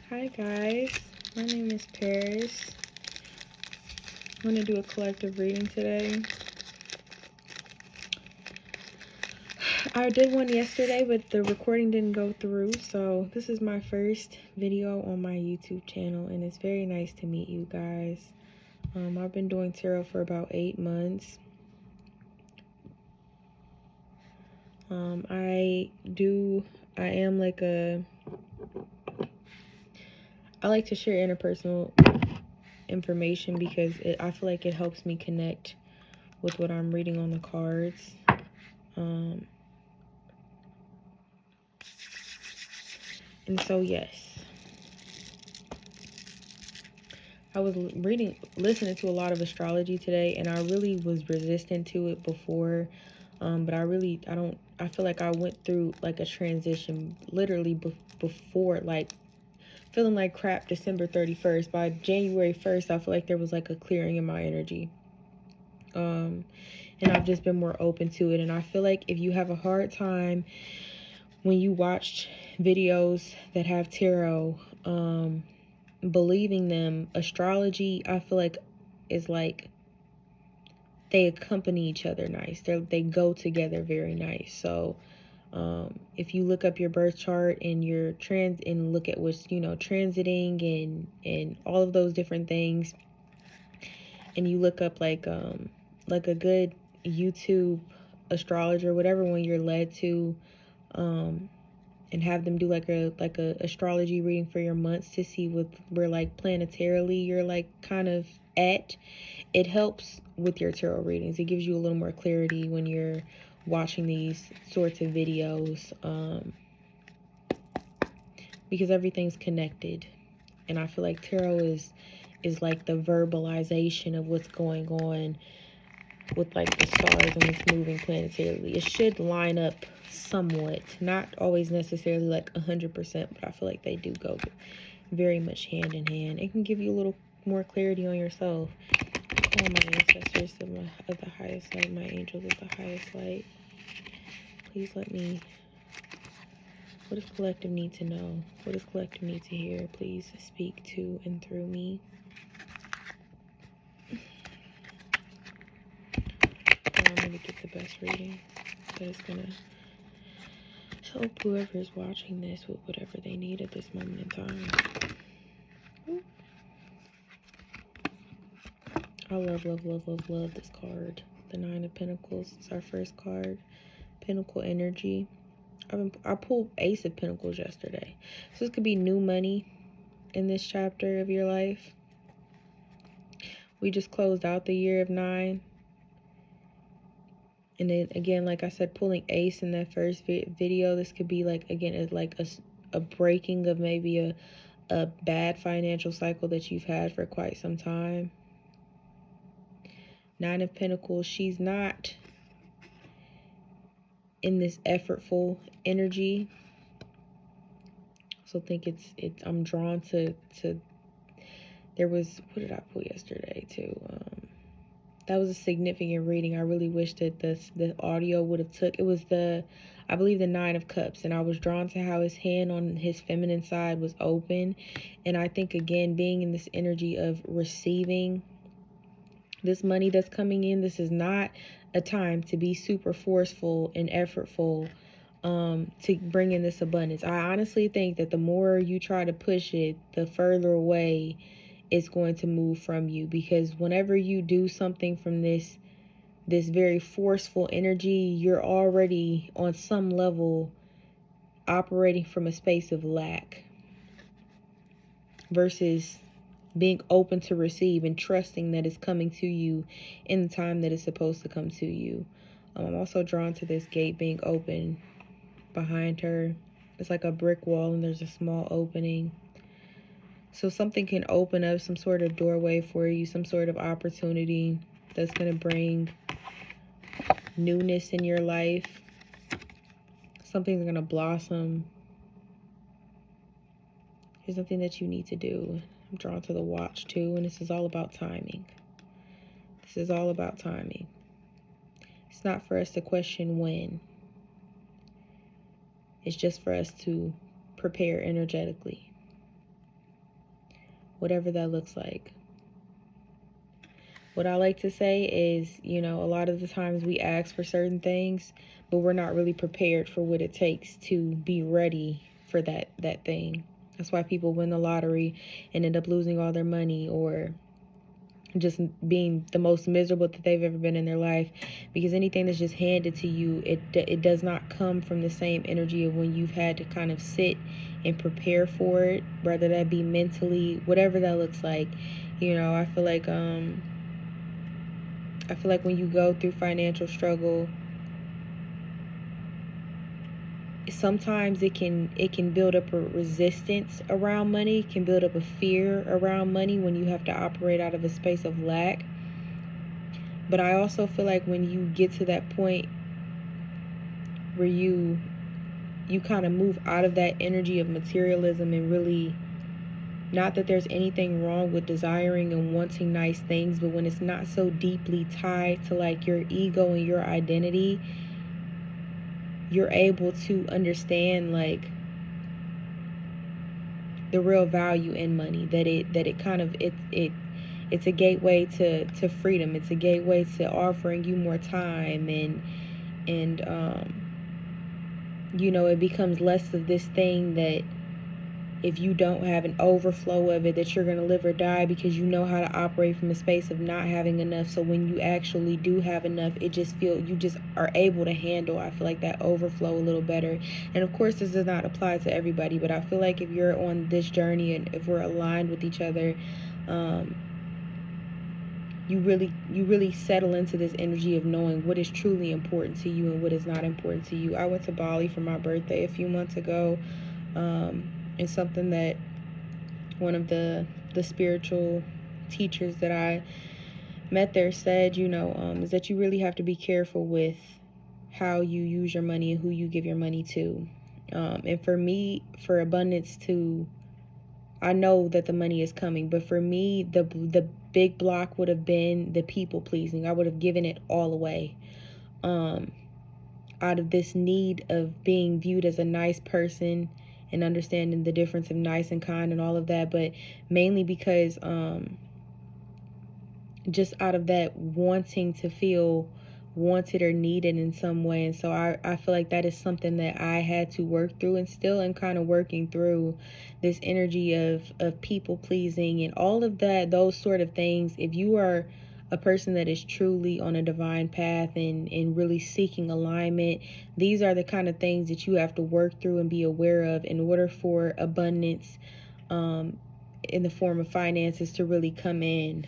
Hi guys, my name is Paris. I'm going to do a collective reading today. I did one yesterday, but the recording didn't go through, so this is my first video on my YouTube channel, and it's very nice to meet you guys. I've been doing tarot for about 8 months. I like to share interpersonal information because I feel like it helps me connect with what I'm reading on the cards. And so, yes, I was listening to a lot of astrology today, and I really was resistant to it before. But I feel like I went through like a transition literally before, like feeling like crap December 31st. By January 1st, I feel like there was like a clearing in my energy. And I've just been more open to it. And I feel like if you have a hard time when you watch videos that have tarot, believing them, astrology, I feel like is like they accompany each other nice. They go together very nice. So if you look up your birth chart and your and look at what's transiting and all of those different things, and you look up like a good YouTube astrologer, whatever one you're led to, and have them do like a astrology reading for your months to see where like planetarily you're like kind of at. It helps with your tarot readings. It gives you a little more clarity when you're watching these sorts of videos, because everything's connected. And I feel like tarot is like the verbalization of what's going on with like the stars and what's moving planetarily. It should line up somewhat, not always necessarily like 100%, but I feel like they do go very much hand in hand. It can give you a little more clarity on yourself. All my ancestors of the highest light, my angels of the highest light, please let me. What does collective need to know? What does collective need to hear? Please speak to and through me. I'm going to get the best reading that is going to help whoever is watching this with whatever they need at this moment in time. I love, love, love, love, love this card. The Nine of Pentacles is our first card. Pinnacle energy. I pulled Ace of Pentacles yesterday. So this could be new money in this chapter of your life. We just closed out the year of 9. And then again, like I said, pulling Ace in that first video, this could be like, again, like a breaking of maybe a bad financial cycle that you've had for quite some time. Nine of Pentacles, she's not in this effortful energy. So I think I'm drawn to there was, what did I pull yesterday too? That was a significant reading. I really wish that the audio would have took. It was I believe the Nine of Cups, and I was drawn to how his hand on his feminine side was open. And I think, again, being in this energy of receiving this money that's coming in, this is not a time to be super forceful and effortful to bring in this abundance. I honestly think that the more you try to push it, the further away it's going to move from you, because whenever you do something from this very forceful energy, you're already on some level operating from a space of lack versus being open to receive and trusting that it's coming to you in the time that it's supposed to come to you. I'm also drawn to this gate being open behind her. It's like a brick wall and there's a small opening. So something can open up, some sort of doorway for you, some sort of opportunity that's going to bring newness in your life. Something's going to blossom. There's something that you need to do. I'm drawn to the watch too, and this is all about timing. This is all about timing. It's not for us to question when. It's just for us to prepare energetically. whatever that looks like. What I like to say is, a lot of the times we ask for certain things, but we're not really prepared for what it takes to be ready for that thing. That's why people win the lottery and end up losing all their money, or just being the most miserable that they've ever been in their life, because anything that's just handed to you, it does not come from the same energy of when you've had to kind of sit and prepare for it, whether that be mentally, whatever that looks like. I feel like when you go through financial struggle, sometimes it can build up a resistance around money, it can build up a fear around money when you have to operate out of a space of lack. But I also feel like when you get to that point where you kind of move out of that energy of materialism, and really, not that there's anything wrong with desiring and wanting nice things, but when it's not so deeply tied to like your ego and your identity, you're able to understand like the real value in money, that it kind of it's a gateway to freedom. It's a gateway to offering you more time, and it becomes less of this thing that if you don't have an overflow of it, that you're going to live or die, because you know how to operate from a space of not having enough. So when you actually do have enough, you just are able to handle, I feel like, that overflow a little better. And of course, this does not apply to everybody, but I feel like if you're on this journey and if we're aligned with each other, you really settle into this energy of knowing what is truly important to you and what is not important to you. I went to Bali for my birthday a few months ago, and something that one of the spiritual teachers that I met there said, is that you really have to be careful with how you use your money and who you give your money to. And for me, for abundance to, I know that the money is coming, but for me, the big block would have been the people pleasing. I would have given it all away, out of this need of being viewed as a nice person and understanding the difference of nice and kind and all of that, but mainly because just out of that wanting to feel wanted or needed in some way. And so I feel like that is something that I had to work through, and still am kind of working through this energy of people pleasing and all of that, those sort of things. If you are a person that is truly on a divine path and really seeking alignment, these are the kind of things that you have to work through and be aware of in order for abundance, in the form of finances, to really come in.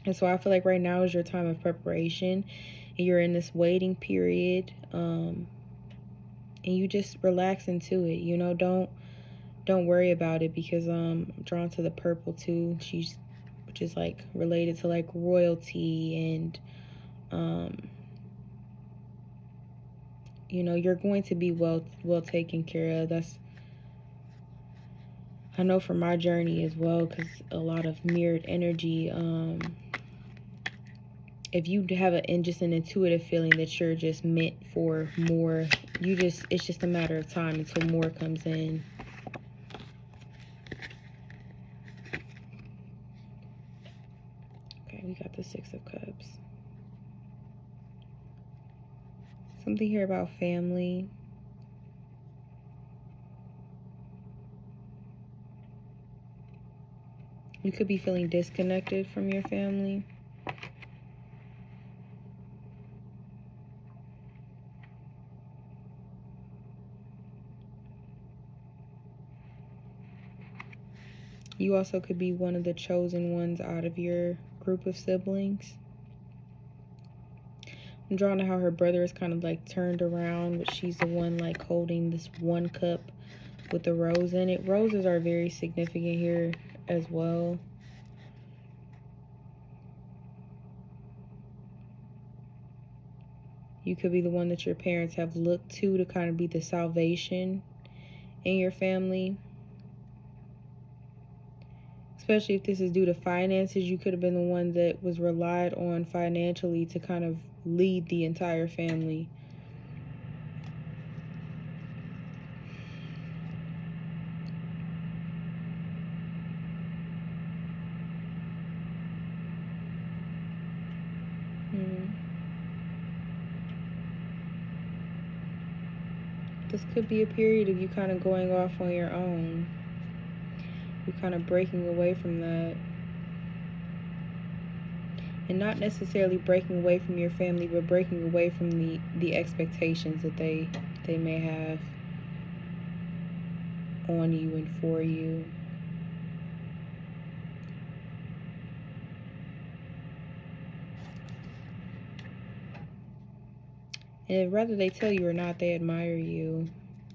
And so I feel like right now is your time of preparation, and you're in this waiting period, and you just relax into it. Don't worry about it, because I'm drawn to the purple too. Which is like related to like royalty, and you're going to be well taken care of. That's, I know, for my journey as well, because a lot of mirrored energy. If you have just an intuitive feeling that you're just meant for more, it's just a matter of time until more comes in. Okay, we got the Six of Cups. Something here about family. You could be feeling disconnected from your family. You also could be one of the chosen ones out of your group of siblings. I'm drawn to how her brother is kind of like turned around, but she's the one like holding this one cup with the rose in it. Roses are very significant here as well. You could be the one that your parents have looked to kind of be the salvation in your family. Especially if this is due to finances, you could have been the one that was relied on financially to kind of lead the entire family. this could be a period of you kind of going off on your own. You're kind of breaking away from that. And not necessarily breaking away from your family, but breaking away from the expectations that they may have on you and for you. And whether they tell you or not, they admire you.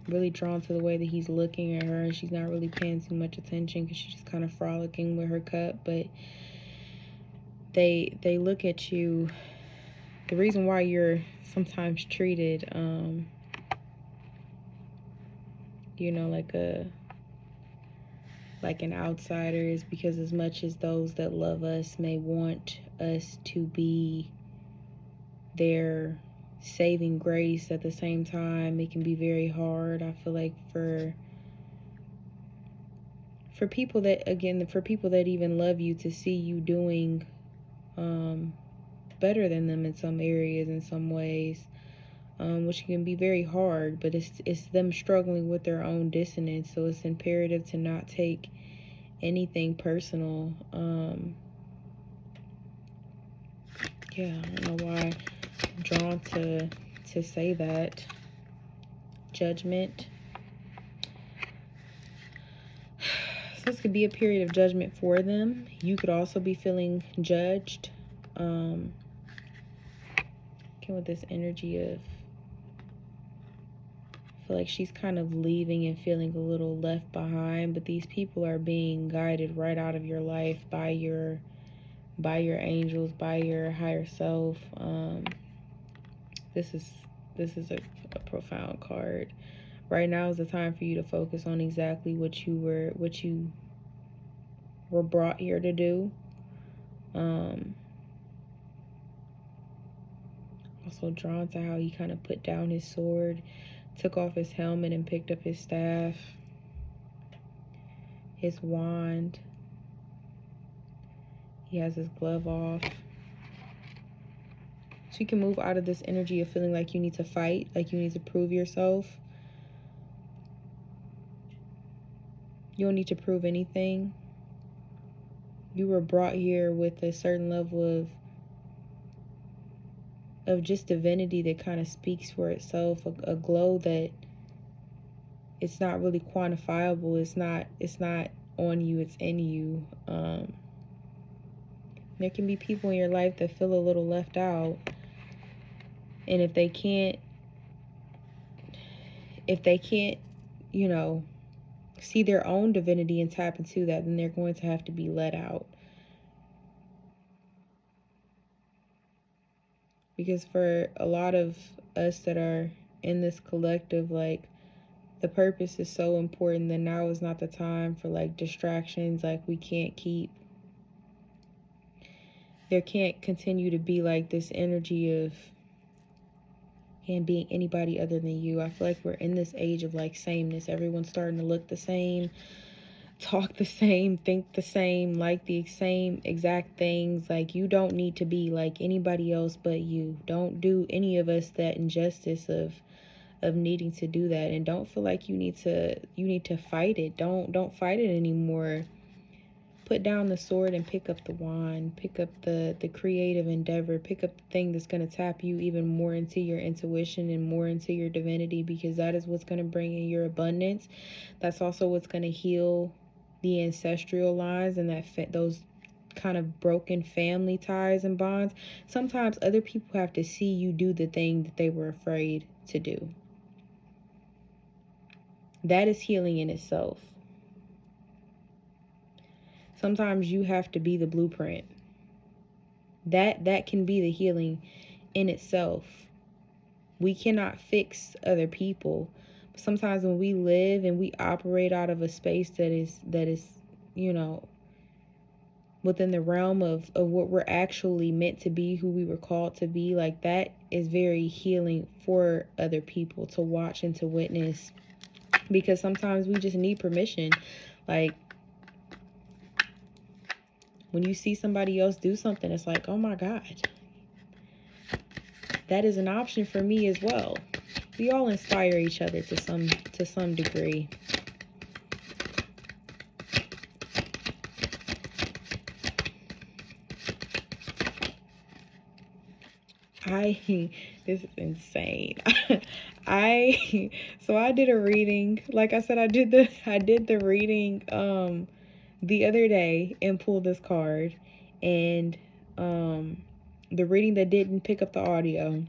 Really drawn to the way that he's looking at her, and she's not really paying too much attention because she's just kind of frolicking with her cup. But they look at you. The reason why you're sometimes treated, you know, like an outsider is because as much as those that love us may want us to be their saving grace, at the same time it can be very hard. I feel like for people that, again, for people that even love you, to see you doing better than them in some areas, in some ways, which can be very hard, but it's them struggling with their own dissonance. So it's imperative to not take anything personal. Yeah, I don't know why I'm drawn to say that. Judgment. So this could be a period of judgment for them. You could also be feeling judged. Came with this energy of, I feel like she's kind of leaving and feeling a little left behind, but these people are being guided right out of your life by your angels, by your higher self. This is a profound card. Right now is the time for you to focus on exactly what you were brought here to do. Also drawn to how he kind of put down his sword, took off his helmet and picked up his staff, his wand. He has his glove off. So you can move out of this energy of feeling like you need to fight, like you need to prove yourself. You don't need to prove anything. You were brought here with a certain level of just divinity that kind of speaks for itself, a glow that it's not really quantifiable. It's not on you, it's in you. There can be people in your life that feel a little left out, and if they can't, you know, see their own divinity and tap into that, then they're going to have to be let out. Because for a lot of us that are in this collective, like, the purpose is so important that now is not the time for like distractions. Like, there can't continue to be like this energy of him being anybody other than you. I feel like we're in this age of like sameness. Everyone's starting to look the same, talk the same, think the same, like the same exact things. Like, you don't need to be like anybody else but you. Don't do any of us that injustice of needing to do that, and don't feel like you need to fight it. Don't fight it anymore. Put down the sword and pick up the wand. Pick up the creative endeavor. Pick up the thing that's going to tap you even more into your intuition and more into your divinity, because that is what's going to bring in your abundance. That's also what's going to heal the ancestral lines and those kind of broken family ties and bonds. Sometimes other people have to see you do the thing that they were afraid to do. That is healing in itself. Sometimes you have to be the blueprint. That can be the healing in itself. We cannot fix other people. Sometimes when we live and we operate out of a space that is, you know, within the realm of what we're actually meant to be, who we were called to be, like, that is very healing for other people to watch and to witness. Because sometimes we just need permission. Like, when you see somebody else do something, it's like, oh my God, that is an option for me as well. we all inspire each other to some degree. This is insane. So I did a reading. Like I said, I did the reading the other day and pulled this card, and the reading that didn't pick up the audio.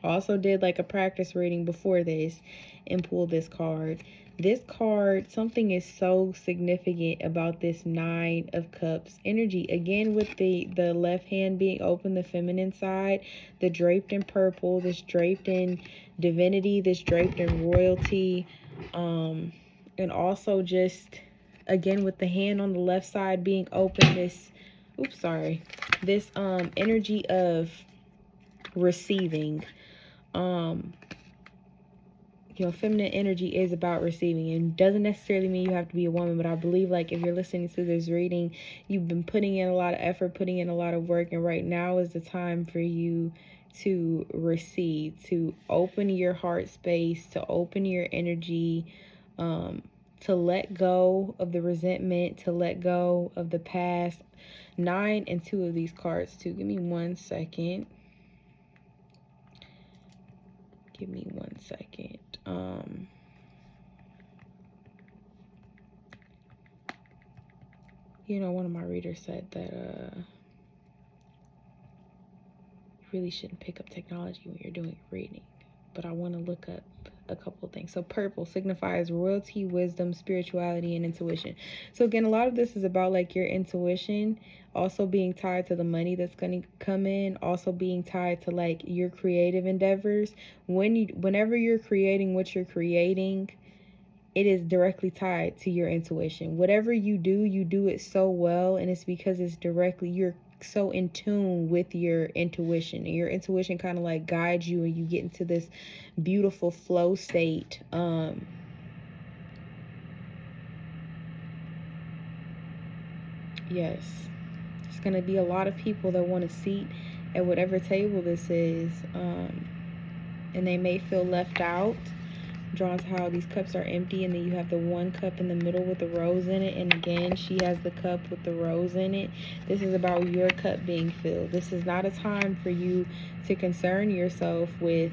Also did like a practice reading before this and pulled this card. This card, something is so significant about this Nine of Cups energy. Again, with the left hand being open, the feminine side, the draped in purple, this draped in divinity, this draped in royalty, and also just, again, with the hand on the left side being open, this, this energy of receiving. Feminine energy is about receiving, and doesn't necessarily mean you have to be a woman, but I believe, like, if you're listening to this reading, you've been putting in a lot of effort, putting in a lot of work, and right now is the time for you to receive, to open your heart space, to open your energy, to let go of the resentment, to let go of the past. 9 and 2 of these cards too. Give me 1 second. One of my readers said that you really shouldn't pick up technology when you're doing a reading, but I want to look up a couple of things. So purple signifies royalty, wisdom, spirituality, and intuition. So again, a lot of this is about like your intuition also being tied to the money that's going to come in, also being tied to like your creative endeavors. Whenever you're creating what you're creating, it is directly tied to your intuition. Whatever you do it so well, and it's because you're so in tune with your intuition, and your intuition kind of like guides you, and you get into this beautiful flow state. Yes, there's going to be a lot of people that want a seat at whatever table this is, and they may feel left out. Drawn to how these cups are empty, and then you have the one cup in the middle with the rose in it, and again she has the cup with the rose in it. This is about your cup being filled. This is not a time for you to concern yourself with,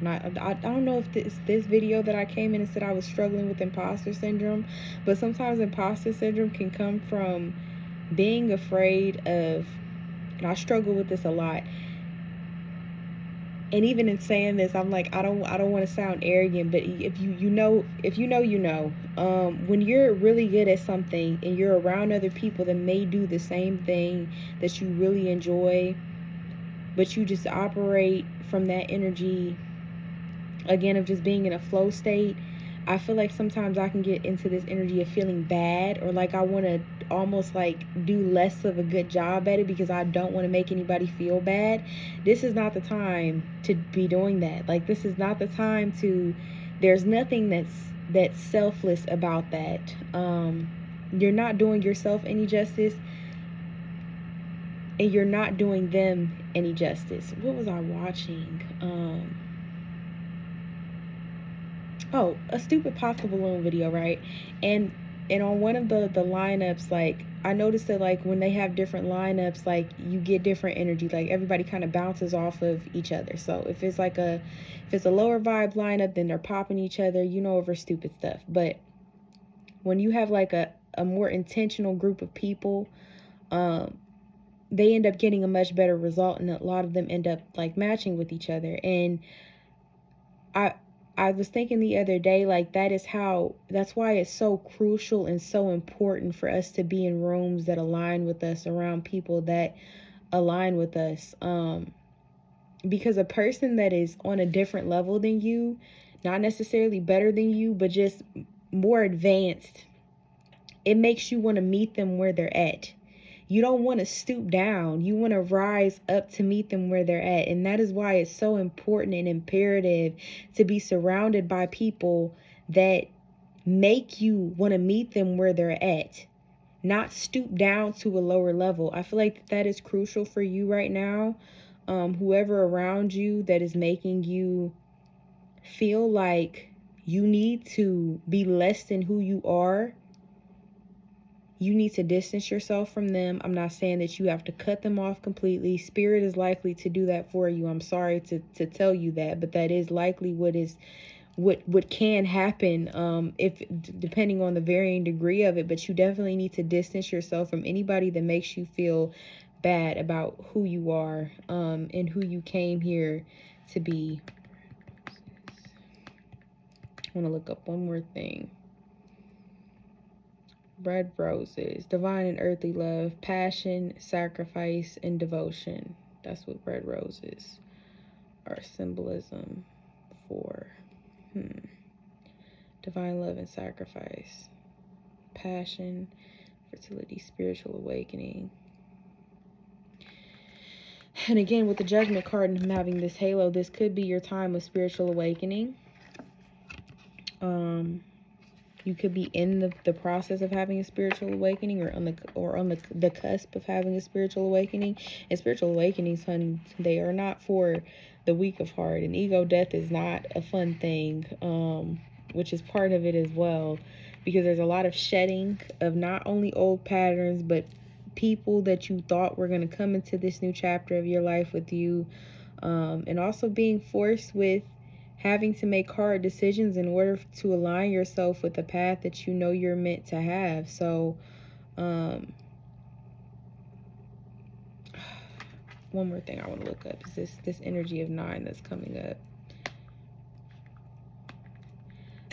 I don't know if this video that I came in and said I was struggling with imposter syndrome, but sometimes imposter syndrome can come from being afraid of, and I struggle with this a lot. And even in saying this, I'm like, I don't want to sound arrogant, but if you know, when you're really good at something and you're around other people that may do the same thing that you really enjoy, but you just operate from that energy, again, of just being in a flow state, I feel like sometimes I can get into this energy of feeling bad, or like I want to almost like do less of a good job at it because I don't want to make anybody feel bad. This is not the time to be doing that. Like, this is not the time to, there's nothing that's selfless about that. You're not doing yourself any justice, and you're not doing them any justice. What was I watching? A stupid pop the balloon video, right? And on one of the lineups, like, I noticed that like when they have different lineups, like, you get different energy. Like, everybody kind of bounces off of each other. So if it's a lower vibe lineup, then they're popping each other, over stupid stuff. But when you have like a more intentional group of people, they end up getting a much better result, and a lot of them end up like matching with each other. And I was thinking the other day, like, that's why it's so crucial and so important for us to be in rooms that align with us, around people that align with us. Because a person that is on a different level than you, not necessarily better than you, but just more advanced, it makes you want to meet them where they're at. You don't want to stoop down. You want to rise up to meet them where they're at. And that is why it's so important and imperative to be surrounded by people that make you want to meet them where they're at, not stoop down to a lower level. I feel like that is crucial for you right now. Whoever around you that is making you feel like you need to be less than who you are, you need to distance yourself from them. I'm not saying that you have to cut them off completely. Spirit is likely to do that for you. I'm sorry to tell you that, but that is likely what can happen, if depending on the varying degree of it. But you definitely need to distance yourself from anybody that makes you feel bad about who you are, and who you came here to be. I want to look up one more thing. Red roses, divine and earthly love, passion, sacrifice, and devotion. That's what red roses are symbolism for. Divine love and sacrifice, passion, fertility, spiritual awakening. And again, with the Judgment card and him having this halo, this could be your time of spiritual awakening. You could be in the process of having a spiritual awakening, or on the cusp of having a spiritual awakening. And spiritual awakenings, honey, they are not for the weak of heart. And ego death is not a fun thing, which is part of it as well, because there's a lot of shedding of not only old patterns, but people that you thought were going to come into this new chapter of your life with you, and also being forced with having to make hard decisions in order to align yourself with the path that you know you're meant to have. So, one more thing I want to look up is this energy of 9 that's coming up.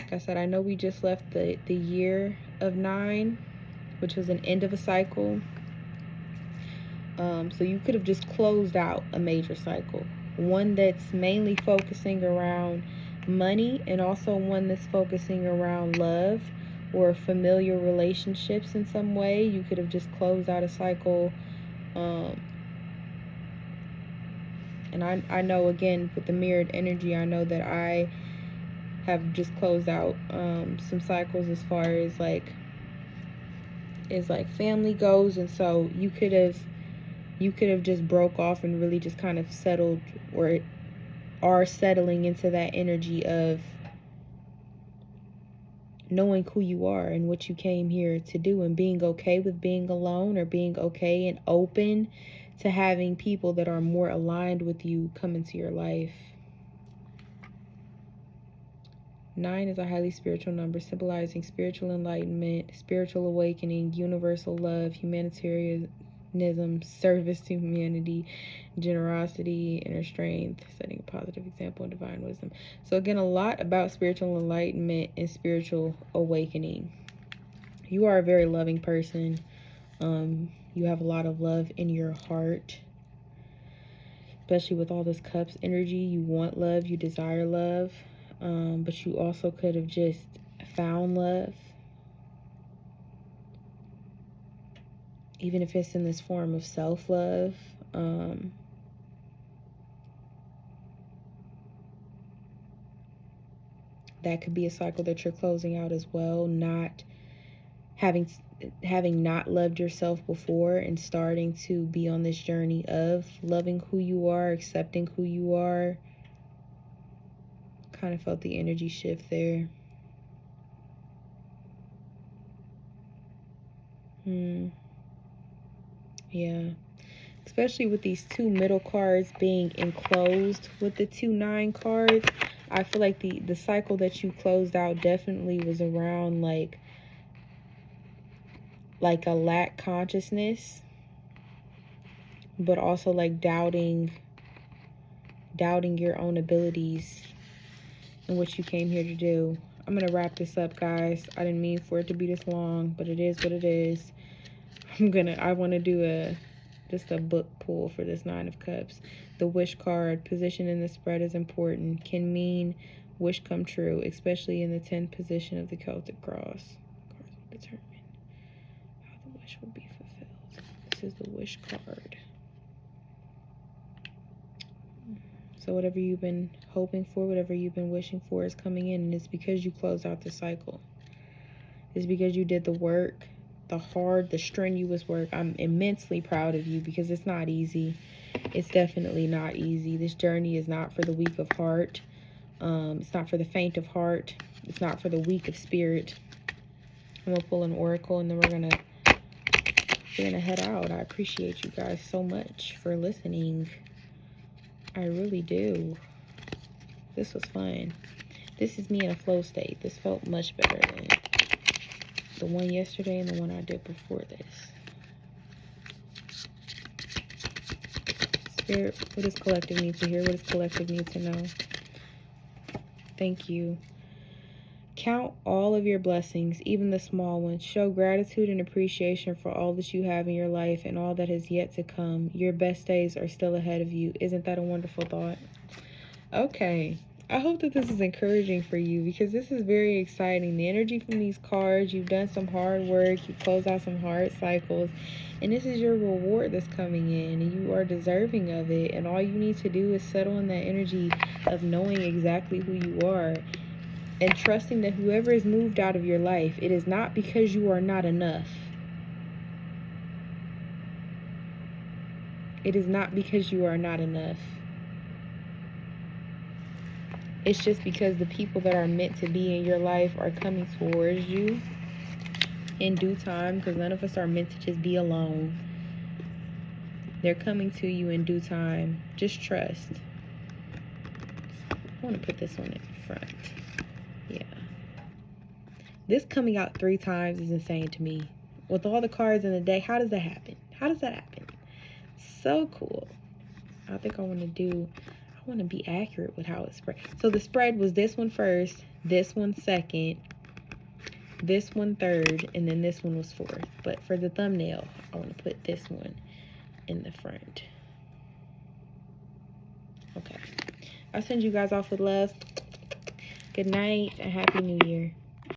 Like I said, I know we just left the year of 9, which was an end of a cycle. So you could have just closed out a major cycle, one that's mainly focusing around money, and also one that's focusing around love or familiar relationships in some way. You could have just closed out a cycle. And I know, again, with the mirrored energy, I know that I have just closed out some cycles as far as like family goes. And so you could have just broke off and really just kind of settled, or are settling into that energy of knowing who you are and what you came here to do, and being okay with being alone, or being okay and open to having people that are more aligned with you come into your life. 9 is a highly spiritual number, symbolizing spiritual enlightenment, spiritual awakening, universal love, humanitarianism, service to humanity, generosity, inner strength, setting a positive example, and divine wisdom. So again, a lot about spiritual enlightenment and spiritual awakening. You are a very loving person. You have a lot of love in your heart, especially with all this cups energy. You want love, you desire love, but you also could have just found love, even if it's in this form of self-love. That could be a cycle that you're closing out as well, not having not loved yourself before, and starting to be on this journey of loving who you are, accepting who you are. Kind of felt the energy shift there. Yeah, especially with these 2 middle cards being enclosed with the 2 9 cards. I feel like the cycle that you closed out definitely was around like a lack consciousness, but also like doubting your own abilities and what you came here to do. I'm gonna wrap this up, guys. I didn't mean for it to be this long, but it is what it is. I want to do just a book pull for this 9 of Cups. The Wish card, position in the spread is important, can mean wish come true, especially in the 10th position of the Celtic cross. Cards will determine how the wish will be fulfilled. This is the Wish card. So whatever you've been hoping for, whatever you've been wishing for is coming in, and it's because you closed out the cycle. It's because you did the work, the strenuous work. I'm immensely proud of you, because it's not easy. It's definitely not easy. This journey is not for the weak of heart. It's not for the faint of heart. It's not for the weak of spirit. I'm gonna pull an oracle, and then we're gonna head out. I appreciate you guys so much for listening. I really do. This was fun. This is me in a flow state. This felt much better than the one yesterday and the one I did before this. Spirit, what does collective need to hear? What does collective need to know? Thank you. Count all of your blessings, even the small ones. Show gratitude and appreciation for all that you have in your life and all that has yet to come. Your best days are still ahead of you. Isn't that a wonderful thought? Okay. I hope that this is encouraging for you, because this is very exciting. The energy from these cards, you've done some hard work, you closed out some hard cycles, and this is your reward that's coming in, and you are deserving of it. And all you need to do is settle in that energy of knowing exactly who you are and trusting that whoever is moved out of your life, it is not because you are not enough. It is not because you are not enough. It's just because the people that are meant to be in your life are coming towards you in due time, because none of us are meant to just be alone. They're coming to you in due time. Just trust. I want to put this one in front. Yeah. This coming out 3 times is insane to me. With all the cards in the deck, how does that happen? How does that happen? So cool. I think I want to be accurate with how it's spread. So the spread was this one first, this one second, this one third, and then this one was fourth. But for the thumbnail, I want to put this one in the front. Okay. I'll send you guys off with love. Good night and Happy New Year.